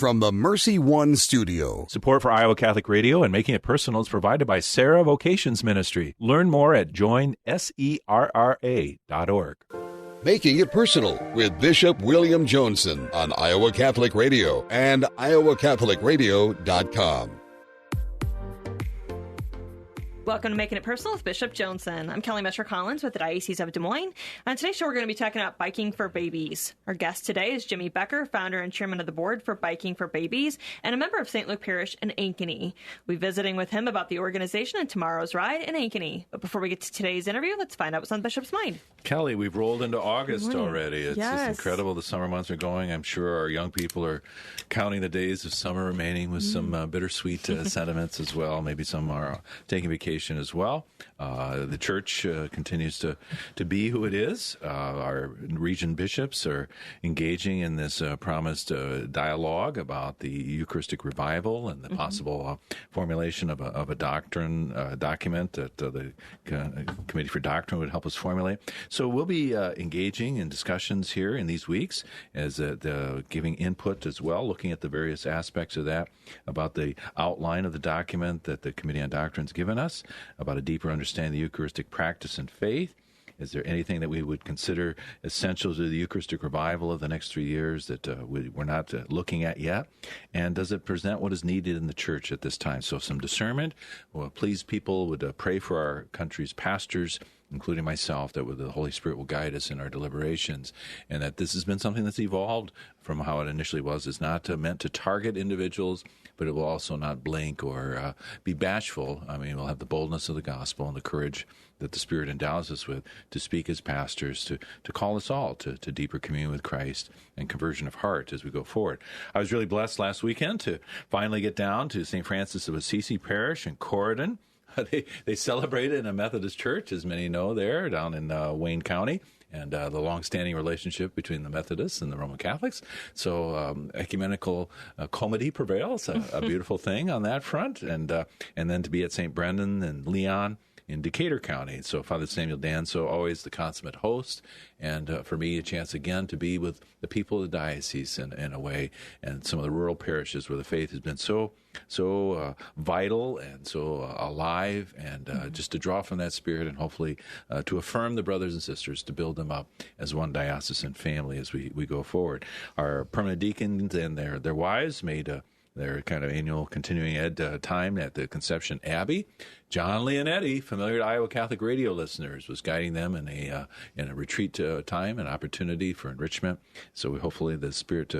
from the Mercy One studio. Support for Iowa Catholic Radio and Making It Personal is provided by Sarah Vocations Ministry. Learn more at joinserra.org. Making It Personal with Bishop William Joensen on Iowa Catholic Radio and iowacatholicradio.com. Welcome to Making It Personal with Bishop Joensen. I'm Kelly Metro-Collins with the Diocese of Des Moines. On today's show, we're going to be talking about Biking for Babies. Our guest today is Jimmy Becker, founder and chairman of the board for Biking for Babies and a member of St. Luke Parish in Ankeny. We'll be visiting with him about the organization and tomorrow's ride in Ankeny. But before we get to today's interview, let's find out what's on Bishop's mind. Kelly, we've rolled into August already. It's just incredible. The summer months are going. I'm sure our young people are counting the days of summer remaining with some bittersweet sentiments as well. Maybe some are taking vacation as well. The church continues to be who it is. Our region bishops are engaging in this promised dialogue about the Eucharistic revival and the possible formulation of a doctrine document that the Committee for Doctrine would help us formulate. So we'll be engaging in discussions here in these weeks as giving input as well, looking at the various aspects of that, about the outline of the document that the Committee on Doctrine has given us, about a deeper understanding of the Eucharistic practice and faith. Is there anything that we would consider essential to the Eucharistic revival of the next 3 years that we're not looking at yet? And does it present what is needed in the church at this time? So some discernment. Well, please, people would pray for our country's pastors, including myself, that the Holy Spirit will guide us in our deliberations, and that this has been something that's evolved from how it initially was. It's not meant to target individuals, but it will also not blink or be bashful. I mean, we'll have the boldness of the gospel and the courage that the Spirit endows us with to speak as pastors, to call us all to deeper communion with Christ and conversion of heart as we go forward. I was really blessed last weekend to finally get down to St. Francis of Assisi Parish in Corydon. They celebrated in a Methodist church, as many know there, down in Wayne County, and the long-standing relationship between the Methodists and the Roman Catholics. So ecumenical comity prevails, a beautiful thing on that front. And then to be at St. Brendan and Leon in Decatur County. So Father Samuel Danso, always the consummate host, and for me, a chance again to be with the people of the diocese in a way, and some of the rural parishes where the faith has been so vital and so alive, and just to draw from that spirit and hopefully to affirm the brothers and sisters, to build them up as one diocesan family as we go forward. Our permanent deacons and their wives made their kind of annual continuing ed time at the Conception Abbey. John Leonetti, familiar to Iowa Catholic Radio listeners, was guiding them in a retreat time, an opportunity for enrichment. So hopefully the Spirit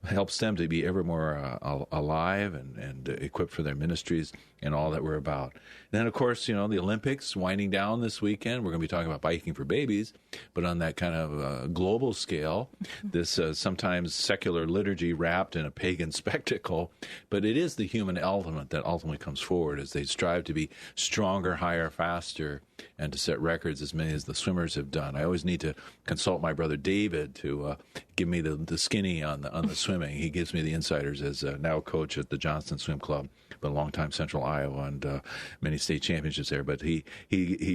helps them to be ever more alive and equipped for their ministries and all that we're about. And then, of course, the Olympics winding down this weekend. We're going to be talking about biking for babies, but on that kind of global scale, this sometimes secular liturgy wrapped in a pagan spectacle, but it is the human element that ultimately comes forward as they strive to be stronger, higher, faster, and to set records as many as the swimmers have done. I always need to consult my brother David to give me the skinny on the swimming. He gives me the insiders as now coach at the Johnston Swim Club, but a long-time Central Iowa and many state championships there. But he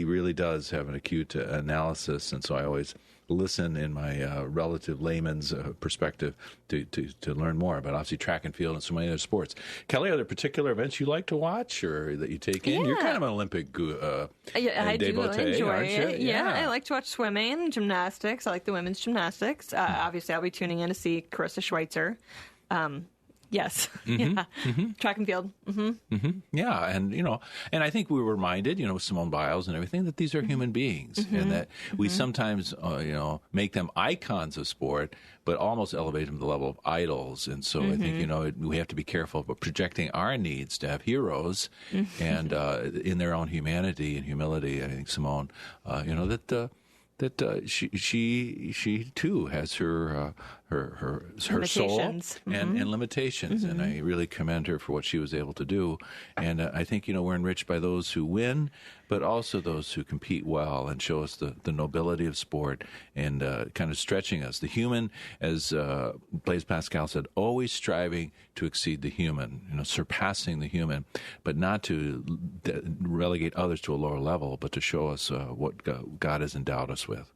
really does have an acute analysis, and so I always listen in my relative layman's perspective to learn more about obviously track and field and so many other sports. Kelly, are there particular events you like to watch or that you take in? Yeah. You're kind of an Olympic I do enjoy it. Yeah, I like to watch swimming, gymnastics. I like the women's gymnastics. Obviously, I'll be tuning in to see Carissa Schweitzer. Yes. Yeah. Track and field. Yeah. And I think we were reminded, with Simone Biles and everything, that these are human beings and that we sometimes, make them icons of sport, but almost elevate them to the level of idols. And so I think, we have to be careful about projecting our needs to have heroes and in their own humanity and humility. I think Simone, that she too has her soul and limitations, and I really commend her for what she was able to do. And I think we're enriched by those who win, but also those who compete well and show us the nobility of sport and kind of stretching us. The human, as Blaise Pascal said, always striving to exceed the human, surpassing the human, but not to relegate others to a lower level, but to show us what God has endowed us with.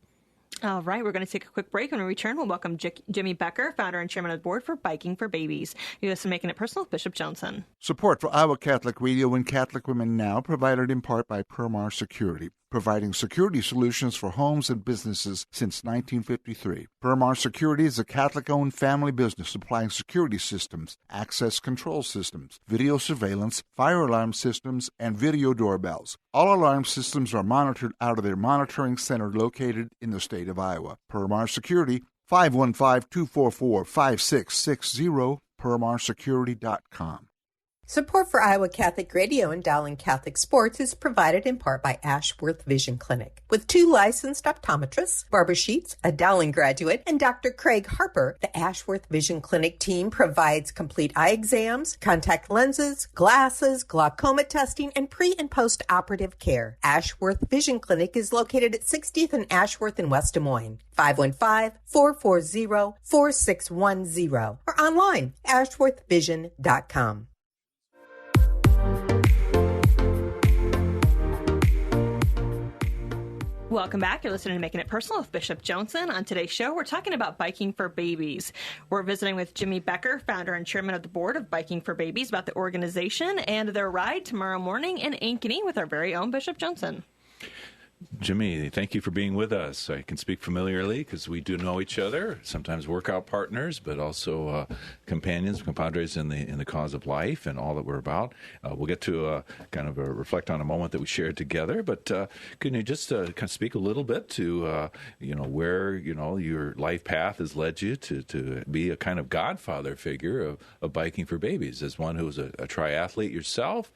All right, we're going to take a quick break. When we return, we'll welcome Jimmy Becker, founder and chairman of the board for Biking for Babies. You listen to Making It Personal with Bishop Joensen. Support for Iowa Catholic Radio and Catholic Women Now provided in part by Marr Security, providing security solutions for homes and businesses since 1953. Marr Security is a Catholic-owned family business supplying security systems, access control systems, video surveillance, fire alarm systems, and video doorbells. All alarm systems are monitored out of their monitoring center located in the state of Iowa. Marr Security, 515-244-5660, permarsecurity.com. Support for Iowa Catholic Radio and Dowling Catholic Sports is provided in part by Ashworth Vision Clinic. With 2 licensed optometrists, Barbara Sheets, a Dowling graduate, and Dr. Craig Harper, the Ashworth Vision Clinic team provides complete eye exams, contact lenses, glasses, glaucoma testing, and pre- and post-operative care. Ashworth Vision Clinic is located at 60th and Ashworth in West Des Moines. 515-440-4610 or online, ashworthvision.com. Welcome back. You're listening to Making It Personal with Bishop Joensen. On today's show, we're talking about Biking for Babies. We're visiting with Jimmy Becker, founder and chairman of the board of Biking for Babies, about the organization and their ride tomorrow morning in Ankeny with our very own Bishop Joensen. Jimmy, thank you for being with us. I can speak familiarly because we do know each other, sometimes workout partners, but also companions, compadres in the cause of life and all that we're about. We'll get to kind of reflect on a moment that we shared together, but can you just kind of speak a little bit to where your life path has led you to be a kind of godfather figure of Biking for Babies, as one who was a triathlete yourself,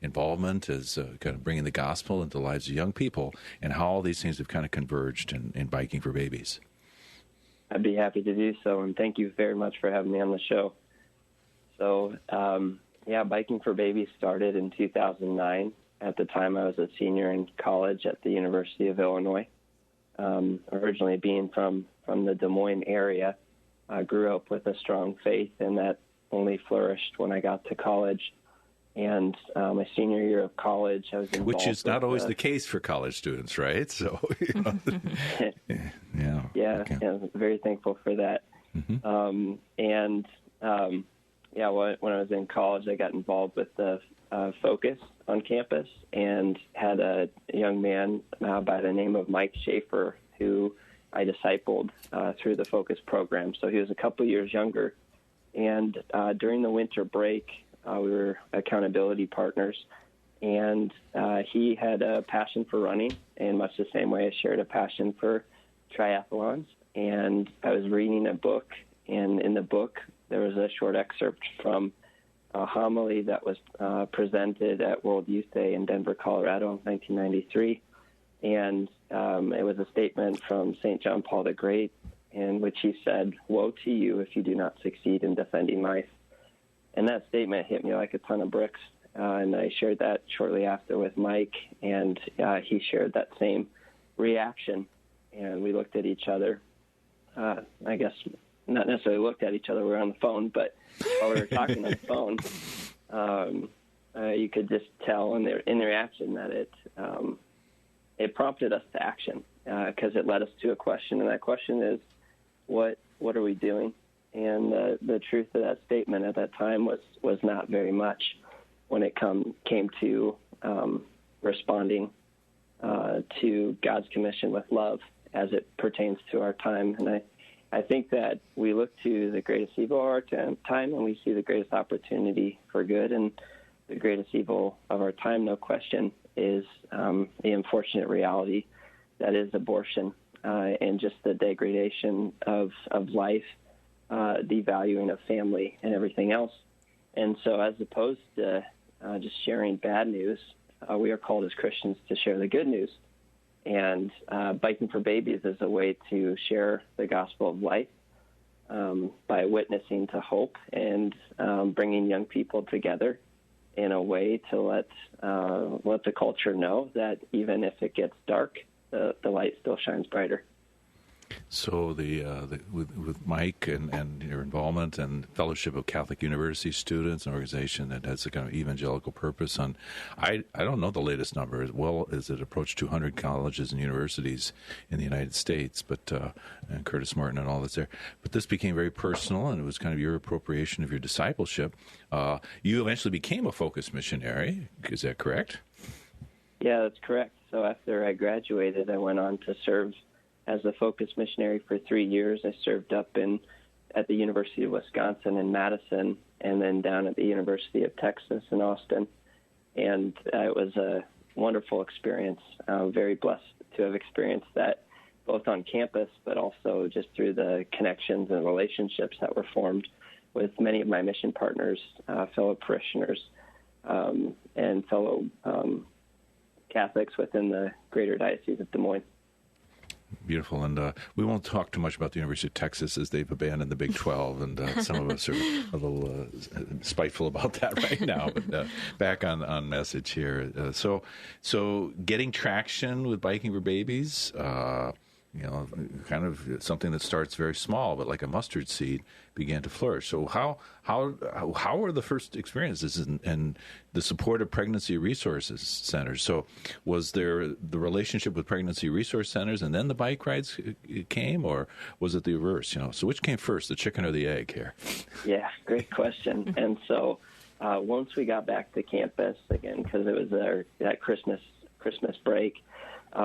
involvement as kind of bringing the gospel into the lives of young people, and how all these things have kind of converged in Biking for Babies. I'd be happy to do so, and thank you very much for having me on the show. So, Biking for Babies started in 2009. At the time, I was a senior in college at the University of Illinois. Originally being from the Des Moines area, I grew up with a strong faith, and that only flourished when I got to college. And my senior year of college, I was involved. Which is not always the case for college students, right? So, I'm very thankful for that. Mm-hmm. When I was in college, I got involved with the Focus on campus and had a young man by the name of Mike Schaefer who I discipled through the Focus program. So he was a couple years younger. And during the winter break, we were accountability partners, and he had a passion for running, in much the same way I shared a passion for triathlons. And I was reading a book, and in the book there was a short excerpt from a homily that was presented at World Youth Day in Denver, Colorado in 1993. And it was a statement from St. John Paul the Great, in which he said, "Woe to you if you do not succeed in defending life." And that statement hit me like a ton of bricks, and I shared that shortly after with Mike, and he shared that same reaction. And we looked at each other. I guess not necessarily looked at each other. We were on the phone, but while we were talking on the phone, you could just tell in the reaction that it prompted us to action, because it led us to a question, and that question is, what are we doing? And the truth of that statement at that time was not very much when it came to responding to God's commission with love as it pertains to our time. And I think that we look to the greatest evil of our time, and we see the greatest opportunity for good. And the greatest evil of our time, no question, is the unfortunate reality that is abortion and just the degradation of life, devaluing of family and everything else. And so as opposed to just sharing bad news, we are called as Christians to share the good news. And Biking for Babies is a way to share the gospel of life by witnessing to hope and bringing young people together in a way to let the culture know that even if it gets dark, the light still shines brighter. So with Mike and your involvement and Fellowship of Catholic University Students, an organization that has a kind of evangelical purpose on, I don't know the latest number as well as it approached 200 colleges and universities in the United States, but and Curtis Martin and all that's there. But this became very personal, and it was kind of your appropriation of your discipleship. You eventually became a focus missionary. Is that correct? Yeah, that's correct. So after I graduated, I went on to serve as a focus missionary for 3 years. I served up at the University of Wisconsin in Madison, and then down at the University of Texas in Austin. And it was a wonderful experience. Very blessed to have experienced that, both on campus, but also just through the connections and relationships that were formed with many of my mission partners, fellow parishioners, and fellow Catholics within the Greater Diocese of Des Moines. Beautiful, and we won't talk too much about the University of Texas as they've abandoned the Big 12, and some of us are a little spiteful about that right now. But back on message here. So getting traction with Biking for Babies, kind of something that starts very small, but like a mustard seed, began to flourish. So how were the first experiences and the support of pregnancy resources centers? So was there the relationship with pregnancy resource centers and then the bike rides came, or was it the reverse? So which came first, the chicken or the egg here? Yeah, great question. And so once we got back to campus again, because it was that Christmas break,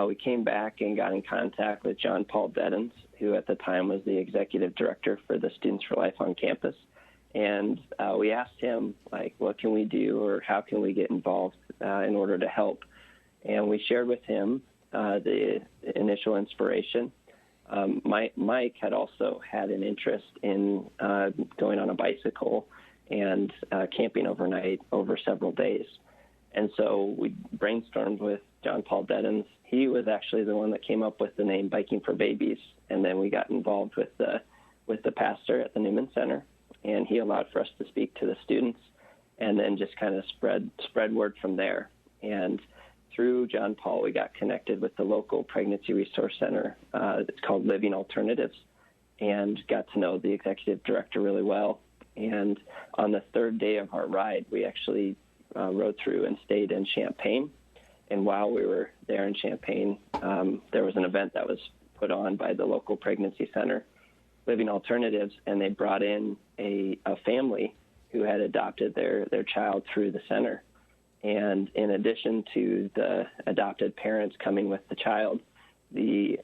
we came back and got in contact with John Paul Deddens, who at the time was the executive director for the Students for Life on campus. And we asked him, what can we do, or how can we get involved in order to help? And we shared with him the initial inspiration. Mike had also had an interest in going on a bicycle and camping overnight over several days. And so we brainstormed with John Paul Deddens. He was actually the one that came up with the name Biking for Babies. And then we got involved with the pastor at the Newman Center, and he allowed for us to speak to the students, and then just kind of spread word from there. And through John Paul, we got connected with the local pregnancy resource center. It's called Living Alternatives, and got to know the executive director really well. And on the third day of our ride, we actually rode through and stayed in Champaign. And while we were there in Champaign, there was an event that was put on by the local pregnancy center, Living Alternatives, and they brought in a family who had adopted their child through the center. And in addition to the adopted parents coming with the child, the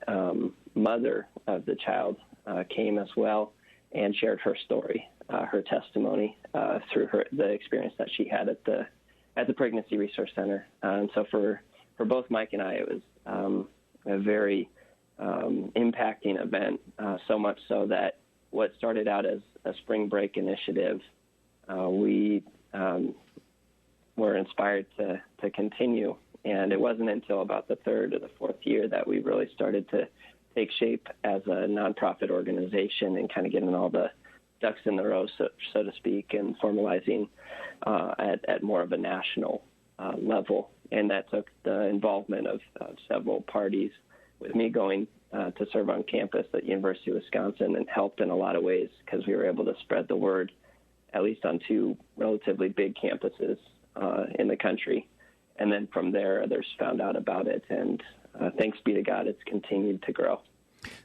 mother of the child came as well and shared her story, her testimony through the experience that she had at the Pregnancy Resource Center. And so for both Mike and I, it was a very impacting event, so much so that what started out as a spring break initiative, we were inspired to continue. And it wasn't until about the third or the fourth year that we really started to take shape as a nonprofit organization and kind of getting all the ducks in the row, so to speak, and formalizing at more of a national level. And that took the involvement of several parties, with me going to serve on campus at University of Wisconsin, and helped in a lot of ways because we were able to spread the word, at least on two relatively big campuses in the country. And then from there, others found out about it, and thanks be to God, it's continued to grow.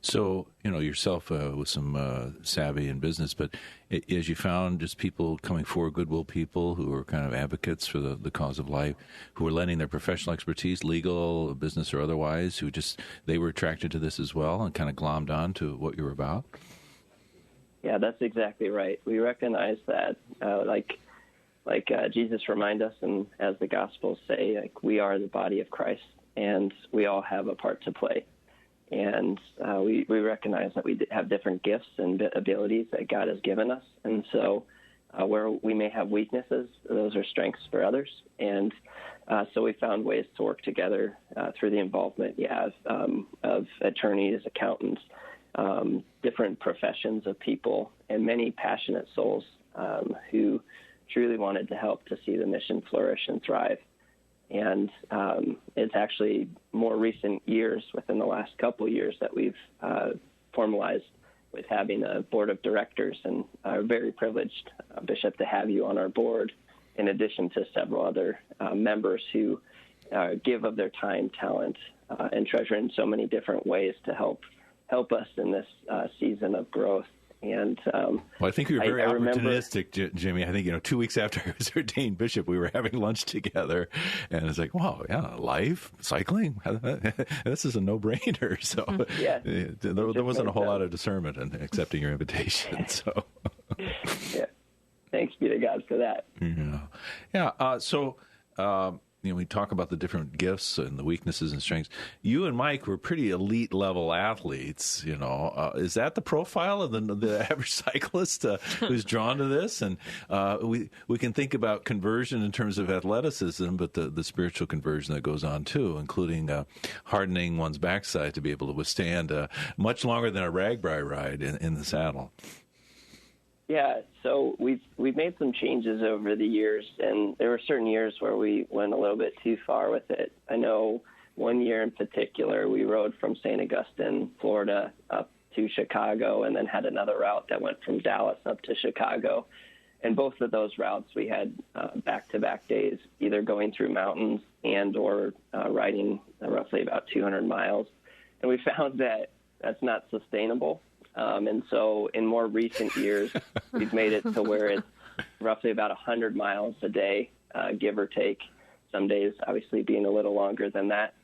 So, yourself with some savvy in business, but as you found just people coming forward, goodwill people who are kind of advocates for the cause of life, who were lending their professional expertise, legal, business, or otherwise, they were attracted to this as well and kind of glommed on to what you were about? Yeah, that's exactly right. We recognize that, like Jesus reminded us, and as the Gospels say, we are the body of Christ, and we all have a part to play. And we recognize that we have different gifts and abilities that God has given us. And so where we may have weaknesses, those are strengths for others. And so we found ways to work together through the involvement of attorneys, accountants, different professions of people, and many passionate souls who truly wanted to help to see the mission flourish and thrive. And it's actually more recent years, within the last couple years, that we've formalized with having a board of directors, and are very privileged, Bishop, to have you on our board, in addition to several other members who give of their time, talent, and treasure in so many different ways to help us in this season of growth. And well, I think you were very opportunistic, Jimmy. I think 2 weeks after I was ordained bishop, we were having lunch together, and it's like, wow, yeah, life, cycling, this is a no-brainer. So yeah, there wasn't a whole lot of discernment in accepting your invitation. So yeah, thanks be to God for that. Yeah. So. We talk about the different gifts and the weaknesses and strengths. You and Mike were pretty elite level athletes. Is that the profile of the average cyclist who's drawn to this? And we can think about conversion in terms of athleticism, but the spiritual conversion that goes on too, including hardening one's backside to be able to withstand much longer than a ragbri ride in the saddle. Yeah, so we've made some changes over the years, and there were certain years where we went a little bit too far with it. I know one year in particular, we rode from St. Augustine, Florida, up to Chicago, and then had another route that went from Dallas up to Chicago. And both of those routes, we had back-to-back days, either going through mountains and or riding roughly about 200 miles. And we found that that's not sustainable. And so in more recent years, we've made it to where it's roughly about 100 miles a day, give or take, some days obviously being a little longer than that.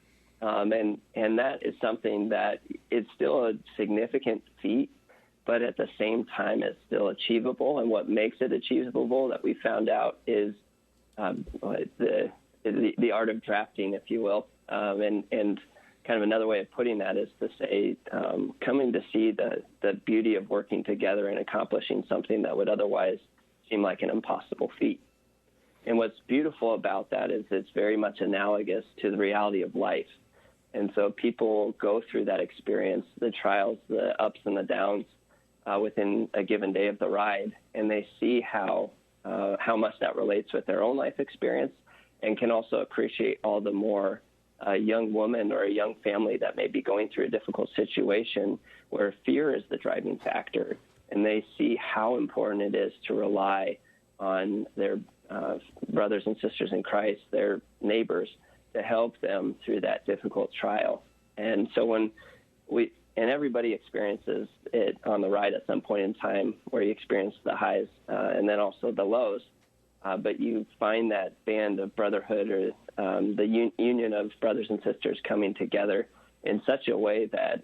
And that is something that it's still a significant feat, but at the same time, it's still achievable. And what makes it achievable that we found out is the art of drafting, if you will, and kind of another way of putting that is to say, coming to see the beauty of working together and accomplishing something that would otherwise seem like an impossible feat. And what's beautiful about that is it's very much analogous to the reality of life. And so people go through that experience, the trials, the ups and the downs within a given day of the ride, and they see how much that relates with their own life experience, and can also appreciate all the more a young woman or a young family that may be going through a difficult situation where fear is the driving factor, and they see how important it is to rely on their brothers and sisters in Christ, their neighbors, to help them through that difficult trial. And so and everybody experiences it on the ride at some point in time, where you experience the highs and then also the lows. But you find that band of brotherhood, or the union of brothers and sisters coming together in such a way that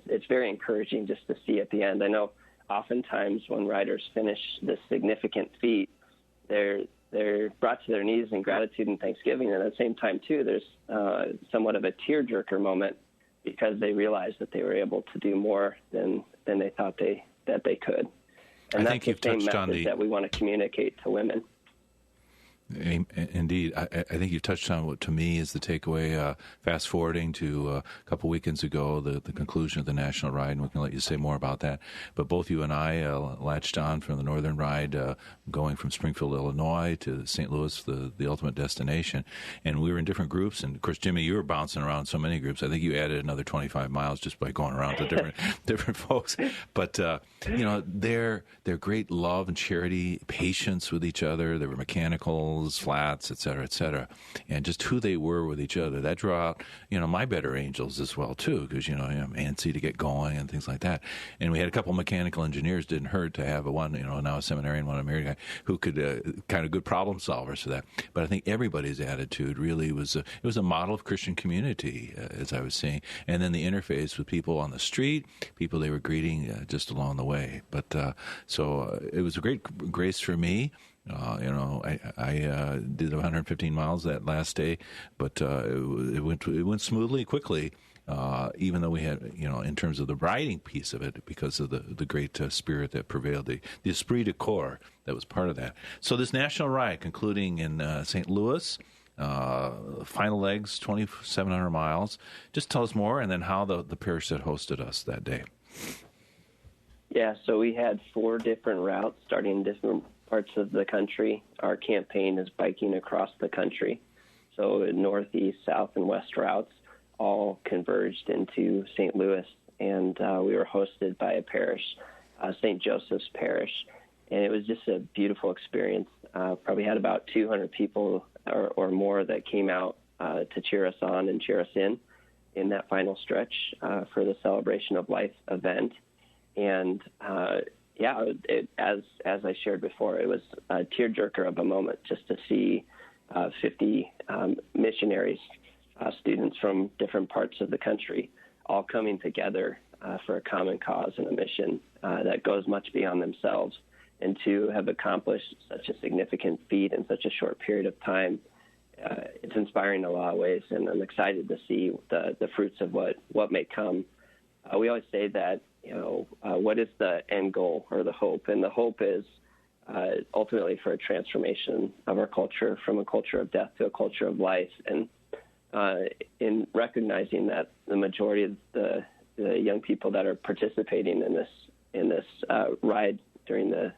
it's very encouraging just to see at the end. I know oftentimes when riders finish this significant feat, they're brought to their knees in gratitude and thanksgiving. And at the same time, too, there's somewhat of a tearjerker moment, because they realize that they were able to do more than they thought that they could. And that's the same message that we want to communicate to women. Indeed. I think you touched on what to me is the takeaway, fast forwarding to a couple weekends ago, the conclusion of the national ride, and we can let you say more about that. But both you and I latched on from the northern ride, going from Springfield, Illinois to St. Louis, the ultimate destination. And we were in different groups. And, of course, Jimmy, you were bouncing around so many groups. I think you added another 25 miles just by going around to different folks. But, their great love and charity, patience with each other, they were mechanical, flats, et cetera, and just who they were with each other. That drew out, my better angels as well, too, because, I'm antsy to get going and things like that. And we had a couple of mechanical engineers. Didn't hurt to have one, now a seminarian, one a married guy, who could kind of good problem solvers for that. But I think everybody's attitude really was it was a model of Christian community, as I was saying. And then the interface with people on the street, people they were greeting just along the way. But so it was a great grace for me. I did 115 miles that last day, but it went smoothly, quickly, even though we had, in terms of the riding piece of it, because of the great spirit that prevailed, the esprit de corps that was part of that. So this national ride, concluding in St. Louis, final legs, 2,700 miles. Just tell us more, and then how the parish that hosted us that day. Yeah, so we had 4 different routes starting in different parts of the country. Our campaign is biking across the country. So northeast, south, and west routes all converged into St. Louis. and we were hosted by a parish, St. Joseph's Parish, and it was just a beautiful experience. Probably had about 200 people or more that came out to cheer us on and cheer us in that final stretch for the Celebration of Life event. And as I shared before, it was a tearjerker of a moment just to see 50 missionaries, students from different parts of the country, all coming together for a common cause and a mission that goes much beyond themselves. And to have accomplished such a significant feat in such a short period of time, it's inspiring in a lot of ways, and I'm excited to see the fruits of what may come. We always say that, what is the end goal or the hope? And the hope is ultimately for a transformation of our culture from a culture of death to a culture of life. And in recognizing that the majority of the young people that are participating in this ride during the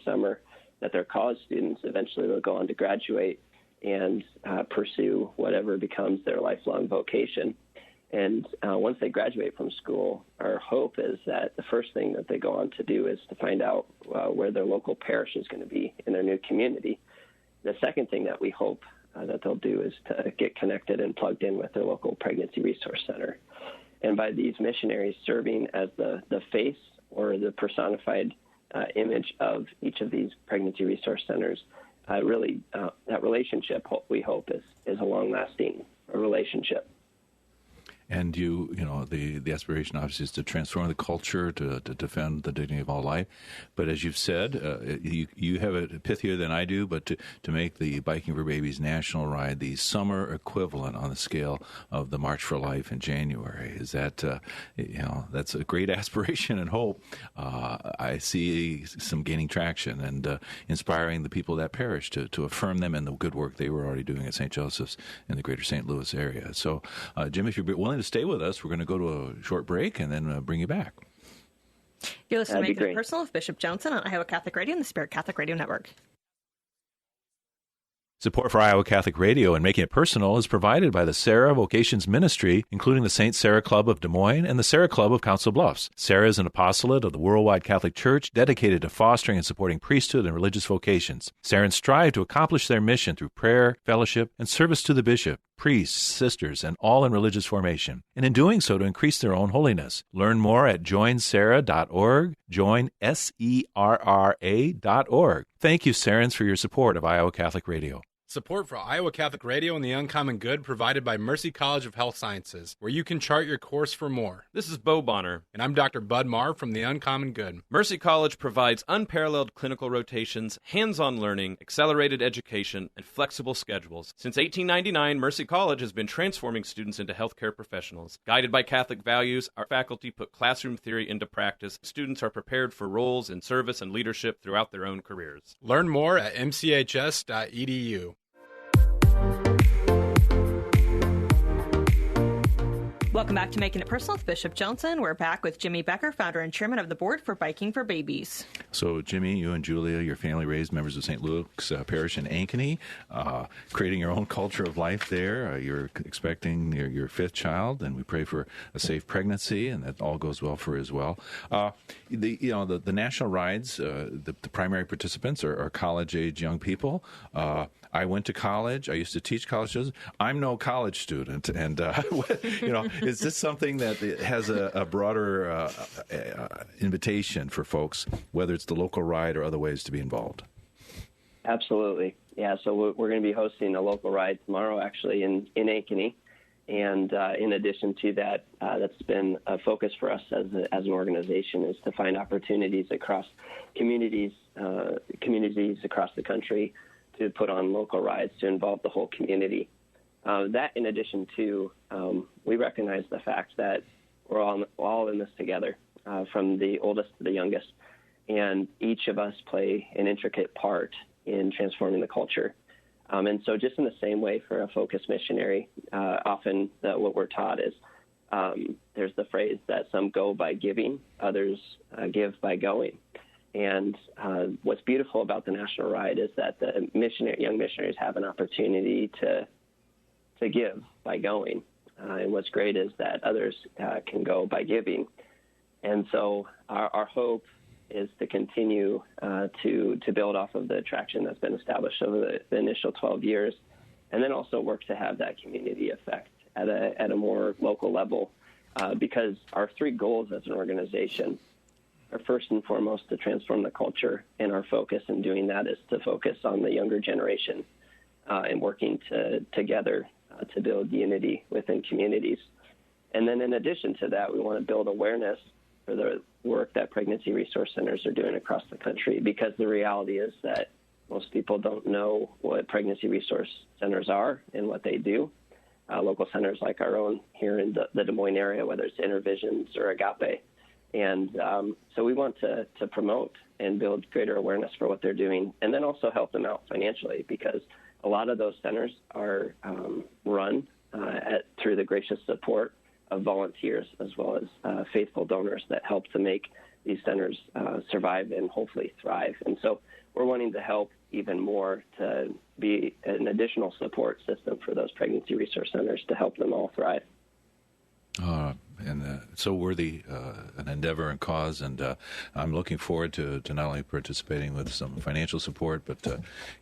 summer, that they're college students, eventually they'll go on to graduate and pursue whatever becomes their lifelong vocation. And once they graduate from school, our hope is that the first thing that they go on to do is to find out where their local parish is going to be in their new community. The second thing that we hope that they'll do is to get connected and plugged in with their local pregnancy resource center. And by these missionaries serving as the face or the personified image of each of these pregnancy resource centers, really that relationship, we hope, is a long-lasting relationship. And the aspiration obviously is to transform the culture, to defend the dignity of all life. But as you've said, you have it pithier than I do, but to make the Biking for Babies national ride the summer equivalent on the scale of the March for Life in January, is that, that's a great aspiration and hope. I see some gaining traction and inspiring the people of that parish to affirm them in the good work they were already doing at St. Joseph's in the greater St. Louis area. So, Jim, if you're willing to stay with us, we're going to go to a short break and then bring you back. You're listening to Making It Personal with Bishop Joensen on Iowa Catholic Radio and the Spirit Catholic Radio Network. Support for Iowa Catholic Radio and Making It Personal is provided by the Sarah Vocations Ministry, including the St. Sarah Club of Des Moines and the Sarah Club of Council Bluffs. Sarah is an apostolate of the Worldwide Catholic Church dedicated to fostering and supporting priesthood and religious vocations. Sarahans strive to accomplish their mission through prayer, fellowship, and service to the bishop, priests, sisters, and all in religious formation, and in doing so to increase their own holiness. Learn more at joinsarah.org, joinserra.org. Thank you, Sarahans, for your support of Iowa Catholic Radio. Support for Iowa Catholic Radio and the Uncommon Good provided by Mercy College of Health Sciences, where you can chart your course for more. This is Bo Bonner. And I'm Dr. Bud Marr from the Uncommon Good. Mercy College provides unparalleled clinical rotations, hands-on learning, accelerated education, and flexible schedules. Since 1899, Mercy College has been transforming students into healthcare professionals. Guided by Catholic values, our faculty put classroom theory into practice. Students are prepared for roles in service and leadership throughout their own careers. Learn more at mchs.edu. Welcome back to Making It Personal with Bishop Joensen. We're back with Jimmy Becker, founder and chairman of the board for Biking for Babies. So, Jimmy, you and Julia, your family raised members of St. Luke's Parish in Ankeny, creating your own culture of life there. You're expecting your fifth child, and we pray for a safe pregnancy, and that all goes well for her as well. The national rides, the primary participants are college-age young people. I went to college. I used to teach college students. I'm no college student, and is this something that has a broader invitation for folks, whether it's the local ride or other ways to be involved? Absolutely. Yeah, so we're going to be hosting a local ride tomorrow, actually, in Ankeny. And in addition to that, that's been a focus for us as an organization, is to find opportunities across communities across the country to put on local rides to involve the whole community. That, in addition to, we recognize the fact that we're all in this together, from the oldest to the youngest, and each of us play an intricate part in transforming the culture. And so just in the same way for a focus missionary, often what we're taught is there's the phrase that some go by giving, others give by going. And what's beautiful about the National Ride is that the young missionaries have an opportunity to give by going. And what's great is that others can go by giving. And so our hope is to continue to build off of the traction that's been established over the initial 12 years, and then also work to have that community effect at a more local level, because our three goals as an organization are first and foremost to transform the culture, and our focus in doing that is to focus on the younger generation and working together to build unity within communities. And then in addition to that, we want to build awareness for the work that pregnancy resource centers are doing across the country, because the reality is that most people don't know what pregnancy resource centers are and what they do. Local centers like our own here in the Des Moines area, whether it's Intervisions or Agape. And so we want to promote and build greater awareness for what they're doing, and then also help them out financially, because a lot of those centers are run through the gracious support of volunteers as well as faithful donors that help to make these centers survive and hopefully thrive. And so we're wanting to help even more to be an additional support system for those pregnancy resource centers to help them all thrive. And so worthy an endeavor and cause, and I'm looking forward to not only participating with some financial support, but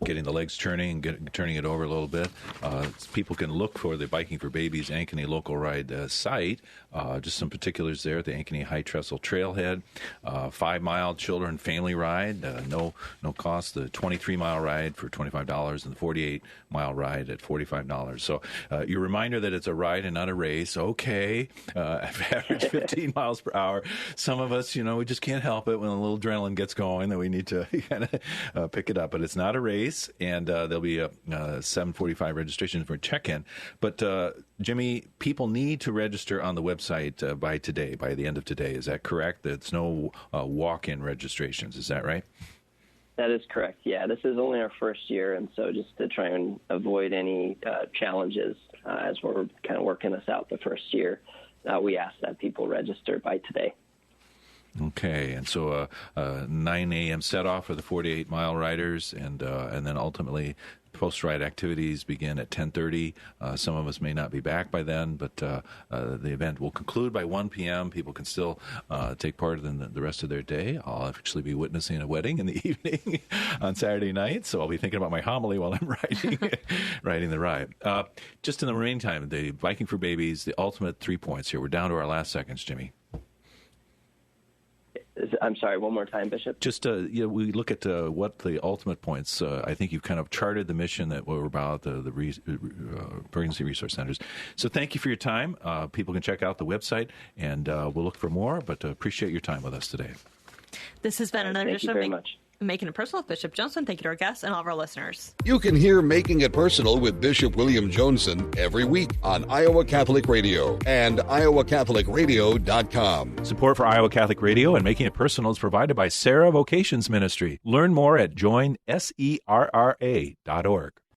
getting the legs turning and turning it over a little bit. People can look for the Biking for Babies Ankeny local ride site. Just some particulars there: the Ankeny High Trestle Trailhead, 5-mile children family ride, no cost. The 23-mile ride for $25, and the 48-mile ride at $45. So your reminder that it's a ride and not a race. Okay. Average 15 miles per hour. Some of us, we just can't help it when a little adrenaline gets going that we need to kind of pick it up. But it's not a race, and there'll be a 7:45 registration for check-in. But, Jimmy, people need to register on the website by the end of today. Is that correct? It's no walk-in registrations. Is that right? That is correct. Yeah, this is only our first year, and so just to try and avoid any challenges as we're kind of working this out the first year, we ask that people register by today. Okay, and so 9 a.m. set-off for the 48-mile riders, and then ultimately post-ride activities begin at 10:30. Some of us may not be back by then, but the event will conclude by 1 p.m. People can still take part in the rest of their day. I'll actually be witnessing a wedding in the evening on Saturday night, so I'll be thinking about my homily while I'm riding the ride. Just in the remaining time, the Biking for Babies, the ultimate 3 points here. We're down to our last seconds, Jimmy. I'm sorry, one more time, Bishop. Just we look at what the ultimate points. I think you've kind of charted the mission that we're about, the pregnancy resource centers. So thank you for your time. People can check out the website, and we'll look for more, but appreciate your time with us today. This has been another edition of Making It Personal with Bishop Joensen. Thank you to our guests and all of our listeners. You can hear Making It Personal with Bishop William Joensen every week on Iowa Catholic Radio and iowacatholicradio.com. Support for Iowa Catholic Radio and Making It Personal is provided by Sarah Vocations Ministry. Learn more at joinserra.org.